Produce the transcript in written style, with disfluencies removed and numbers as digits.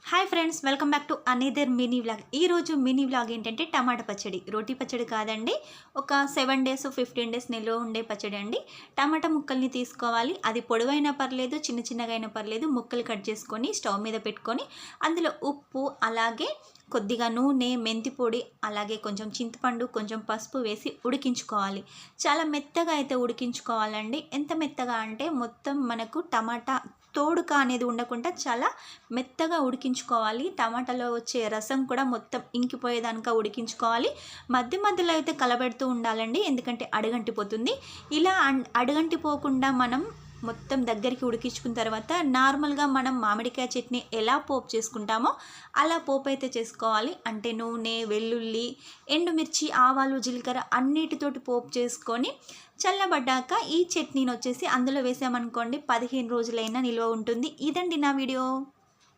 Hi friends, welcome back to another mini vlog. ఈరోజు mini vlog ఏంటంటే టమాటా పచ్చడి. రోటీ పచ్చడి కాదండి, ఒక 7 డేస్ 15 డేస్ నిల్వ ఉండే పచ్చడి అండి. టమాటా ముక్కల్ని తీసుకోవాలి, అది పొడవైనా పర్లేదు, చిన్న చిన్నగా అయినా పర్లేదు. ముక్కలు కట్ చేసుకొని స్టవ్ మీద పెట్టుకొని అందులో ఉప్పు, అలాగే కొద్దిగా నూనె, మెంతి పొడి, అలాగే కొంచెం చింతపండు, కొంచెం పసుపు వేసి ఉడికించుకోవాలి. చాలా మెత్తగా అయితే ఉడికించుకోవాలండి. ఎంత మెత్తగా అంటే మొత్తం మనకు టమాటా తోడుక అనేది ఉండకుండా చాలా మెత్తగా ఉడికించుకోవాలి. టమాటాలో వచ్చే రసం కూడా మొత్తం ఇంకిపోయేదానిక ఉడికించుకోవాలి. మధ్య మధ్యలో అయితే కలబెడుతూ ఉండాలండి, ఎందుకంటే అడుగంటిపోతుంది. ఇలా అడుగంటిపోకుండా మనం మొత్తం దగ్గరికి ఉడికించుకున్న తర్వాత నార్మల్గా మనం మామిడికాయ చట్నీ ఎలా పోపు చేసుకుంటామో అలా పోపు అయితే చేసుకోవాలి. అంటే నూనె, వెల్లుల్లి, ఎండుమిర్చి, ఆవాలు, జీలకర్ర అన్నిటితోటి పోపు చేసుకొని చల్లబడ్డాక ఈ చట్నీని వచ్చేసి అందులో వేసామనుకోండి 15 రోజులైనా నిల్వ ఉంటుంది. ఇదండి నా వీడియో.